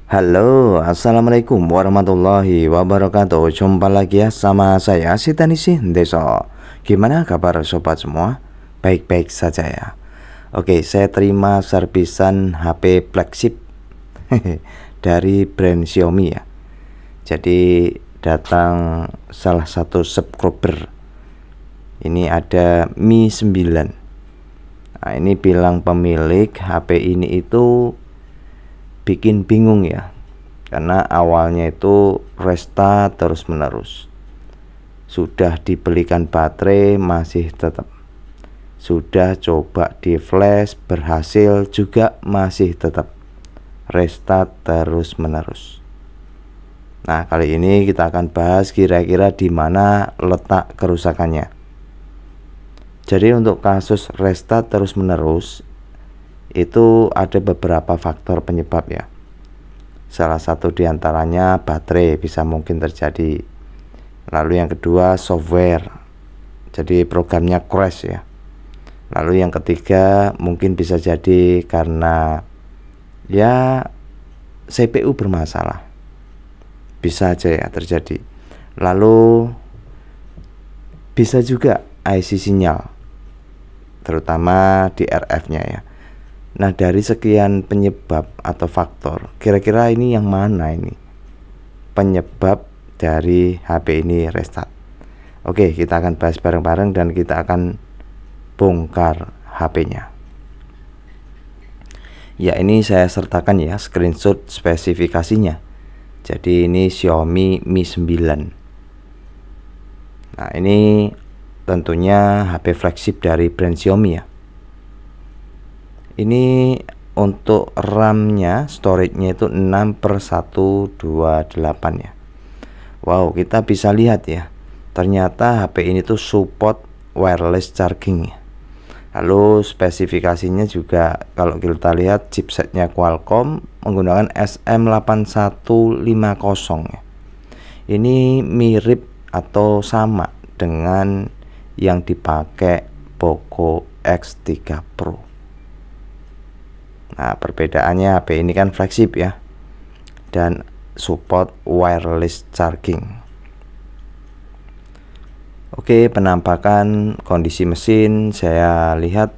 Halo, assalamualaikum warahmatullahi wabarakatuh. Jumpa lagi ya sama saya Sitanisi Deso. Gimana kabar sobat semua? Baik-baik saja ya. Oke, saya terima servisan HP flagship dari brand Xiaomi ya. Jadi datang salah satu subscriber. Ini ada Mi 9. Nah, ini bilang pemilik HP ini itu bikin bingung ya, karena awalnya itu restart terus menerus. Sudah dibelikan baterai masih tetap, sudah coba di flash berhasil juga masih tetap restart terus menerus. Nah, kali ini kita akan bahas kira-kira di mana letak kerusakannya. Jadi untuk kasus restart terus menerus itu ada beberapa faktor penyebab ya. Salah satu diantaranya baterai bisa mungkin terjadi. Lalu yang kedua software, jadi programnya crash ya. Lalu yang ketiga mungkin bisa jadi karena ya CPU bermasalah, bisa aja ya terjadi. Lalu bisa juga IC sinyal, terutama di RF-nya ya. Nah, dari sekian penyebab atau faktor, kira-kira ini yang mana ini penyebab dari HP ini restart? Oke, kita akan bahas bareng-bareng dan kita akan bongkar HP-nya. Ya, ini saya sertakan ya screenshot spesifikasinya. Jadi ini Xiaomi Mi 9. Nah, ini tentunya HP flagship dari brand Xiaomi ya. Ini untuk RAM-nya, storage-nya itu 6/128 ya. Wow, kita bisa lihat ya, ternyata HP ini tuh support wireless charging ya. Lalu spesifikasinya juga kalau kita lihat chipsetnya Qualcomm menggunakan SM8150 ya. Ini mirip atau sama dengan yang dipakai Poco X3 Pro. Nah, perbedaannya HP ini kan flagship ya, dan support wireless charging. Oke, penampakan kondisi mesin saya lihat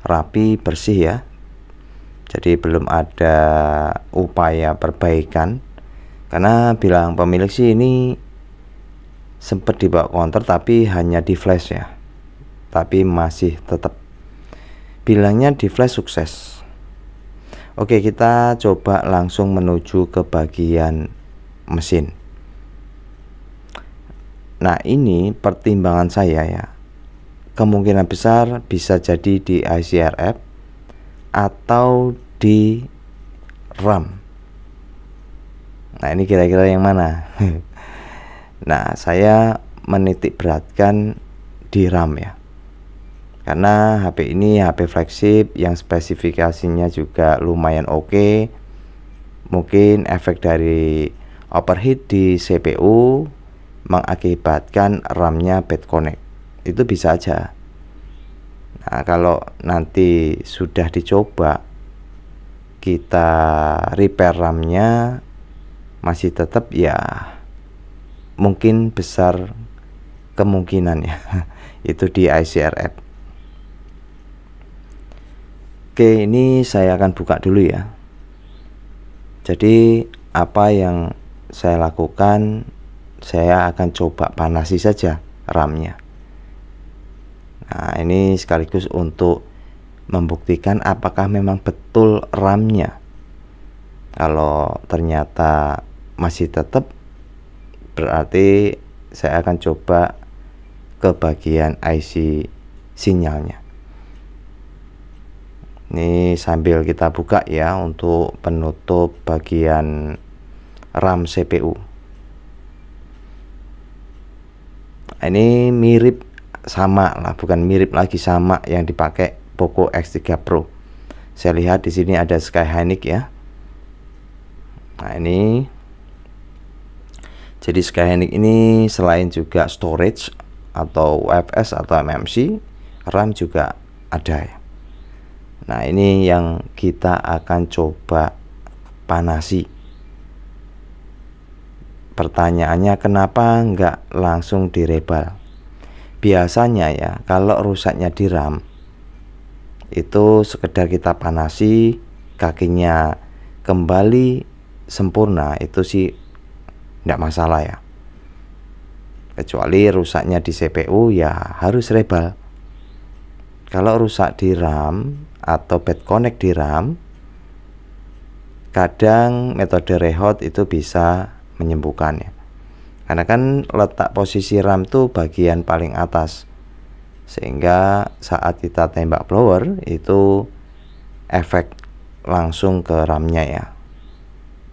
rapi, bersih ya. Jadi belum ada upaya perbaikan. Karena bilang pemilik sih ini sempat dibawa counter tapi hanya di flash ya. Tapi masih tetap bilangnya di flash sukses. Oke, kita coba langsung menuju ke bagian mesin. Nah, ini pertimbangan saya ya. Kemungkinan besar bisa jadi di IC RF atau di RAM. Nah, ini kira-kira yang mana? Nah, saya menitik beratkan di RAM ya. Karena HP ini HP flagship yang spesifikasinya juga lumayan oke. Mungkin efek dari overheat di CPU mengakibatkan RAM-nya bad connect. Itu bisa aja. Nah, kalau nanti sudah dicoba kita repair RAM-nya masih tetap ya, mungkin besar kemungkinan ya itu di IC RF. Oke, ini saya akan buka dulu ya. Jadi apa yang saya lakukan, saya akan coba panasi saja RAM-nya. Nah, ini sekaligus untuk membuktikan apakah memang betul RAM-nya. Kalau ternyata masih tetap, berarti saya akan coba ke bagian IC sinyalnya. Ini sambil kita buka ya untuk penutup bagian RAM CPU. Ini mirip sama lah, bukan mirip lagi, sama yang dipakai Poco X3 Pro. Saya lihat di sini ada Skyhynix ya. Nah, ini jadi Skyhynix ini selain juga storage atau UFS atau MMC, RAM juga ada ya. Nah, ini yang kita akan coba panasi. Pertanyaannya, kenapa nggak langsung direbal? Biasanya ya, kalau rusaknya di RAM itu sekedar kita panasi, kakinya kembali sempurna, itu sih nggak masalah ya. Kecuali rusaknya di CPU, ya harus rebal. Kalau rusak di RAM atau bad connect di RAM, kadang metode rehot itu bisa menyembuhkannya. Karena kan letak posisi RAM tuh bagian paling atas, sehingga saat kita tembak blower itu efek langsung ke RAM-nya ya,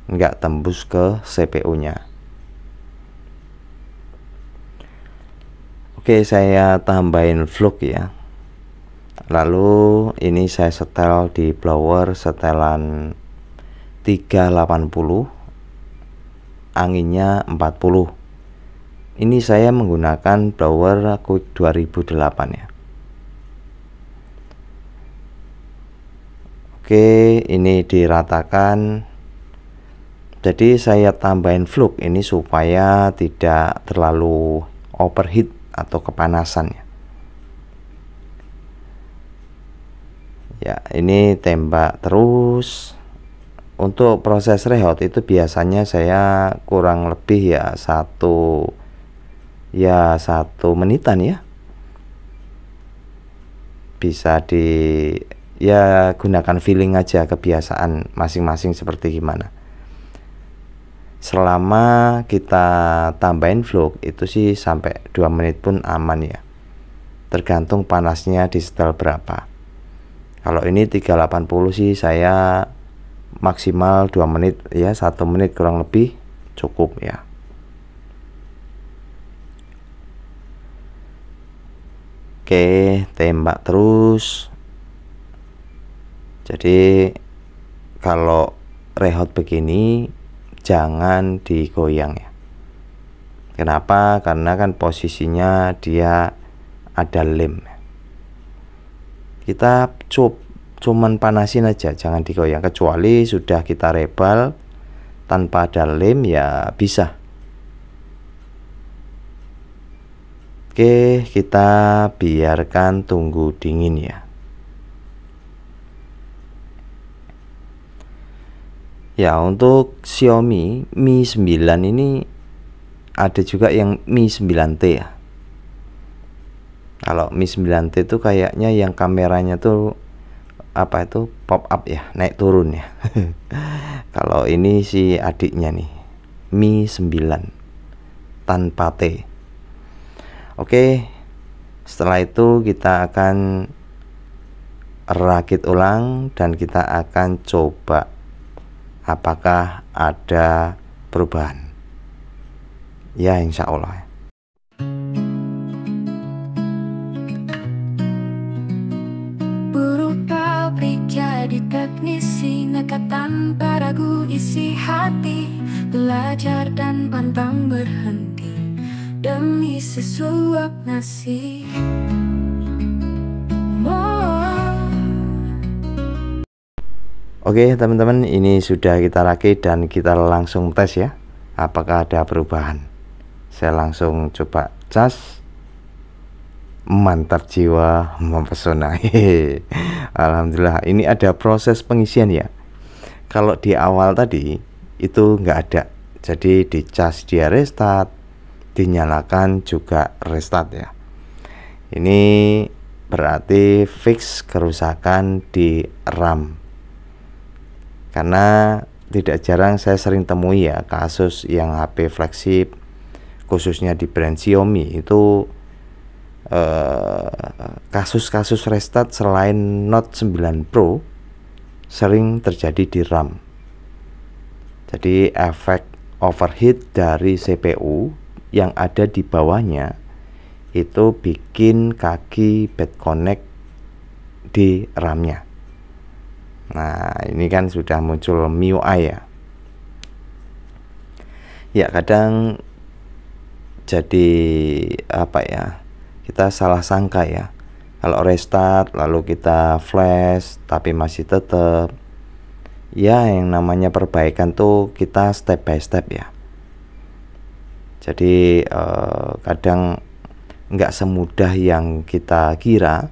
nggak tembus ke CPU-nya. Oke, saya tambahin flux ya. Lalu ini saya setel di blower setelan 380, anginnya 40. Ini saya menggunakan blower Quick 2008 ya. Oke, ini diratakan. Jadi saya tambahin flux ini supaya tidak terlalu overheat atau kepanasan ya. Ya, ini tembak terus. Untuk proses rehot itu biasanya saya kurang lebih ya satu menitan ya. Bisa gunakan feeling aja, kebiasaan masing-masing seperti gimana. Selama kita tambahin flux itu sih sampai 2 menit pun aman ya, tergantung panasnya di setel berapa. Kalau ini 380 sih saya maksimal 2 menit ya, 1 menit kurang lebih cukup ya. Oke, tembak terus. Jadi kalau rehot begini jangan digoyang ya. Kenapa? Karena kan posisinya dia ada lem. Kita cuman panasin aja, jangan digoyang. Kecuali sudah kita rebal tanpa ada lem ya bisa. Oke, kita biarkan tunggu dingin ya. Ya, untuk Xiaomi Mi 9 ini ada juga yang Mi 9T ya. Kalau Mi 9T itu kayaknya yang kameranya tuh apa itu, pop up ya, naik turun ya. Kalau ini si adiknya nih, Mi 9 tanpa T. Oke, setelah itu kita akan rakit ulang dan kita akan coba apakah ada perubahan ya, insya Allah. Buruk pabrik jadi teknisi, nekat tanpa ragu isi hati, belajar dan pantang berhenti demi sesuap nasi. Oke teman-teman, ini sudah kita rakit dan kita langsung tes ya, apakah ada perubahan. Saya langsung coba cas. Mantap jiwa, mempesona. Alhamdulillah, ini ada proses pengisian ya. Kalau di awal tadi itu nggak ada, jadi dicas dia restart, dinyalakan juga restart ya. Ini berarti fix kerusakan di RAM. Karena tidak jarang saya sering temui ya kasus yang HP flagship, khususnya di brand Xiaomi itu kasus-kasus restart selain Note 9 Pro sering terjadi di RAM. Jadi efek overheat dari CPU yang ada di bawahnya itu bikin kaki bad connect di RAM-nya. Nah, ini kan sudah muncul MIUI ya. Ya, kadang jadi apa ya, kita salah sangka ya. Kalau restart lalu kita flash tapi masih tetap ya, yang namanya perbaikan tuh kita step by step ya. Jadi kadang nggak semudah yang kita kira.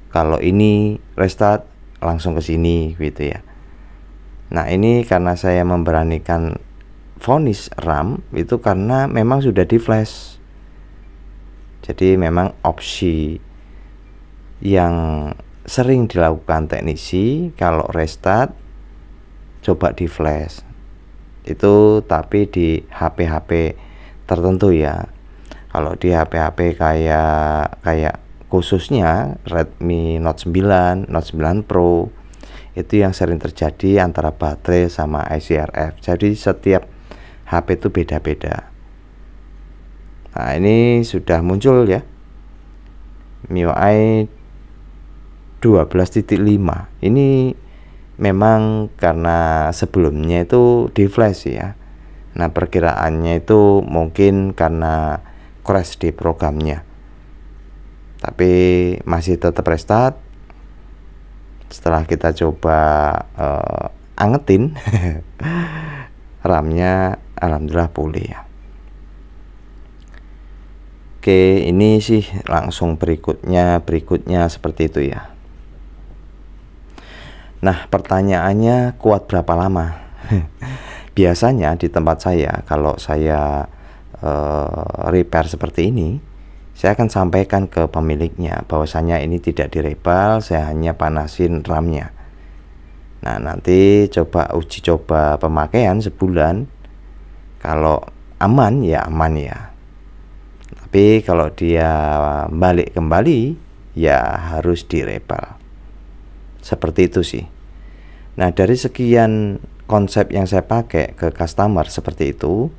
Kalau ini restart langsung ke sini gitu ya. Nah ini karena saya memberanikan vonis RAM itu karena memang sudah di flash. Jadi memang opsi yang sering dilakukan teknisi kalau restart coba di flash itu, tapi di HP-HP tertentu ya. Kalau di HP-HP kayak khususnya Redmi Note 9, Note 9 Pro itu yang sering terjadi antara baterai sama ICRF. Jadi setiap HP itu beda-beda. Nah ini sudah muncul ya MIUI 12.5. Ini memang karena sebelumnya itu di flash ya. Nah perkiraannya itu mungkin karena crash di programnya, tapi masih tetap restart. Setelah kita coba angetin RAM-nya alhamdulillah pulih ya. Oke, ini sih langsung berikutnya seperti itu ya. Nah pertanyaannya, kuat berapa lama? Biasanya di tempat saya kalau saya repair seperti ini, saya akan sampaikan ke pemiliknya bahwasanya ini tidak direpal, saya hanya panasin RAM-nya. Nah nanti coba uji coba pemakaian sebulan, kalau aman ya aman ya, tapi kalau dia balik kembali ya harus direpal. Seperti itu sih. Nah dari sekian konsep yang saya pakai ke customer seperti itu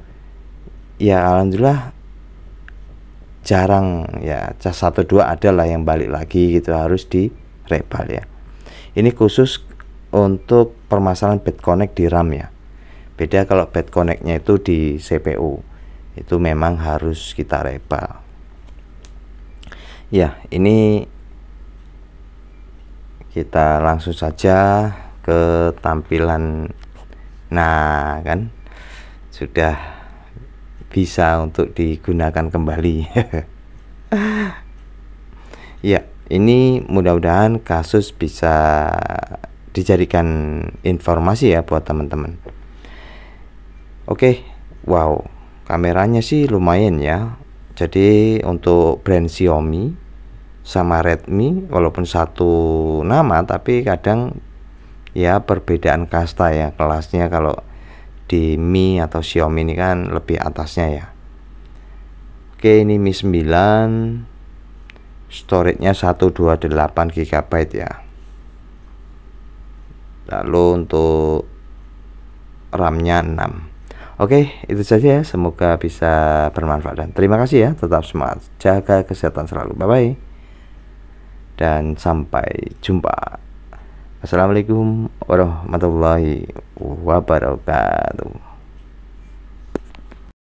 ya, alhamdulillah jarang ya, 1-2 adalah yang balik lagi gitu harus direpal ya. Ini khusus untuk permasalahan bad connect di RAM ya. Beda kalau bad connectnya itu di CPU, itu memang harus kita repal ya. Ini kita langsung saja ke tampilan. Nah kan sudah bisa untuk digunakan kembali. Ya ini mudah-mudahan kasus bisa dijadikan informasi ya buat teman-teman. Oke, wow, kameranya sih lumayan ya. Jadi untuk brand Xiaomi sama Redmi walaupun satu nama, tapi kadang ya perbedaan kasta ya kelasnya. Kalau di Mi atau Xiaomi ini kan lebih atasnya ya. Oke, ini Mi 9, storage-nya 128 GB ya. Lalu untuk RAM-nya 6. Oke, itu saja ya. Semoga bisa bermanfaat dan terima kasih ya. Tetap semangat, jaga kesehatan selalu. Bye bye. Dan sampai jumpa. Assalamualaikum warahmatullahi wabarakatuh.